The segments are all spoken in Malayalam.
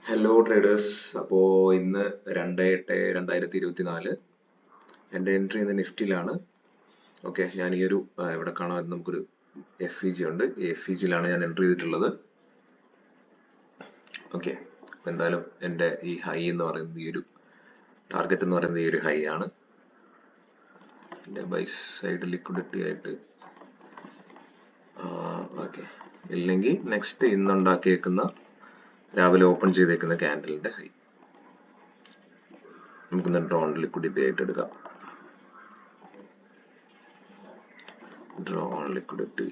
Hello traders. അപ്പോൾ ഇന്ന് 2/8/2024 എൻ്റെ എൻട്രി ഇന്ന് നിഫ്റ്റിയിലാണ്. ഓക്കെ, ഞാൻ ഈ ഒരു ഇവിടെ കാണാൻ നമുക്കൊരു FEG ഉണ്ട്. ഈ FEGയിലാണ് ഞാൻ എൻട്രി ചെയ്തിട്ടുള്ളത്. ഓക്കെ, അപ്പോൾ എന്തായാലും എൻ്റെ ഈ ഹൈ എന്ന് പറയുന്നത് ഈ ഒരു ടാർഗറ്റ് എന്ന് പറയുന്നത് ഈ ഒരു ഹൈ ആണ്. എൻ്റെ ബൈ സൈഡ് ലിക്വിഡിറ്റി ആയിട്ട് ഓക്കെ, ഇല്ലെങ്കിൽ നെക്സ്റ്റ് ഇന്നുണ്ടാക്കിയേക്കുന്ന രാവിലെ ഓപ്പൺ ചെയ്തേക്കുന്ന ക്യാൻഡലിന്റെ ഹൈ നമുക്ക് ഡ്രോൺ ലിക്വിഡിറ്റി ആയിട്ട് എടുക്കാം. ഡ്രോൺ ലിക്വിഡിറ്റി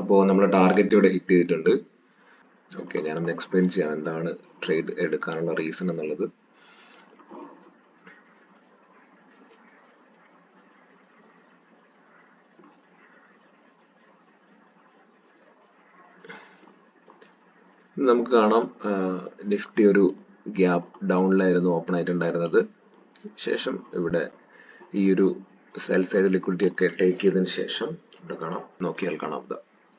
അപ്പോൾ നമ്മൾ ടാർഗറ്റ് ഇവിടെ ഹിറ്റ് ചെയ്തിട്ടുണ്ട്. ഓക്കെ, ഞാനൊന്ന് എക്സ്പ്ലെയിൻ ചെയ്യാം എന്താണ് ട്രേഡ് എടുക്കാനുള്ള റീസൺ എന്നുള്ളത്. നമുക്ക് കാണാം നിഫ്റ്റി ഒരു ഗ്യാപ്പ് ഡൗണിലായിരുന്നു ഓപ്പൺ ആയിട്ടുണ്ടായിരുന്നത്. ശേഷം ഇവിടെ ഈ ഒരു സെൽ സൈഡ് ലിക്വിഡിറ്റി ഒക്കെ ടേക്ക് ചെയ്തതിന് ശേഷം ഇവിടെ കാണാം, നോക്കിയാൽ കാണാം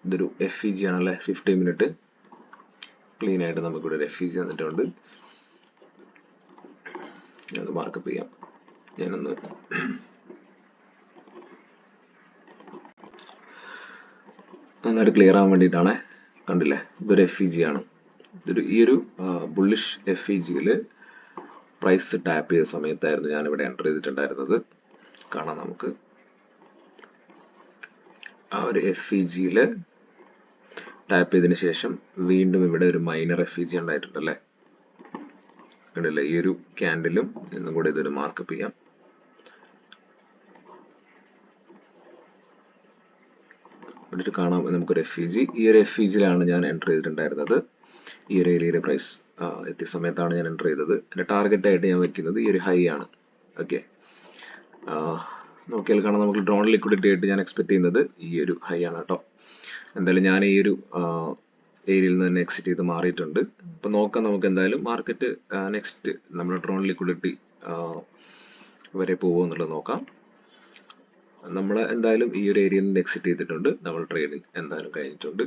ഇതൊരു FEG ആണല്ലേ, 50 മിനിറ്റ് ക്ലീൻ ആയിട്ട് നമുക്കിവിടെ ഒരു FEG വന്നിട്ടുണ്ട്. അത് മാർക്കപ്പ് ചെയ്യാം. ഞാനൊന്ന് നന്നായിട്ട് ക്ലിയർ ആവാൻ വേണ്ടിയിട്ടാണ്. കണ്ടില്ലേ, ഇതൊരു FEG ആണ്. ഈ ഒരു ബുള്ളിഷ് FEG-യിൽ പ്രൈസ് ടാപ്പ് ചെയ്ത സമയത്തായിരുന്നു ഞാനിവിടെ എൻ്റർ ചെയ്തിട്ടുണ്ടായിരുന്നത്. കാണാം നമുക്ക് ആ ഒരു FEG-യിൽ ടാപ്പ് ചെയ്തതിന് ശേഷം വീണ്ടും ഇവിടെ ഒരു മൈനർ FEG ഉണ്ടായിട്ടുണ്ടല്ലേ, കണ്ടില്ലേ. ഈ ഒരു ക്യാൻഡിലും ഇന്നും കൂടെ ഇതൊരു മാർക്കപ്പ് ചെയ്യാം. ഇവിടെ കാണാം നമുക്കൊരു FEG. ഈ ഒരു FEG-യിലാണ് ഞാൻ എൻ്റർ ചെയ്തിട്ടുണ്ടായിരുന്നത്. ഈ ഒരു ഏരിയയിലെ പ്രൈസ് എത്തിയ സമയത്താണ് ഞാൻ എൻ്റർ ചെയ്തത്. എൻ്റെ ടാർഗറ്റ് ആയിട്ട് ഞാൻ വെക്കുന്നത് ഈ ഒരു ഹൈ ആണ്. ഓക്കെ, നോക്കിയാൽ കാണാം നമുക്ക് ഡ്രോൺ ലിക്വിഡിറ്റി ആയിട്ട് ഞാൻ എക്സ്പെക്ട് ചെയ്യുന്നത് ഈ ഒരു ഹൈ ആണ് കേട്ടോ. എന്തായാലും ഞാൻ ഈ ഒരു ഏരിയയിൽ നിന്ന് തന്നെ എക്സിറ്റ് ചെയ്ത് മാറിയിട്ടുണ്ട്. അപ്പോൾ നോക്കാം നമുക്ക് എന്തായാലും മാർക്കറ്റ് നെക്സ്റ്റ് നമ്മുടെ ഡ്രോൺ ലിക്വിഡിറ്റി വരെ പോകുമോ എന്നുള്ളത് നോക്കാം. നമ്മൾ എന്തായാലും ഈ ഒരു ഏരിയയിൽ നിന്ന് എക്സിറ്റ് ചെയ്തിട്ടുണ്ട്. നമ്മൾ ട്രേഡിംഗ് എന്തായാലും കഴിഞ്ഞിട്ടുണ്ട്.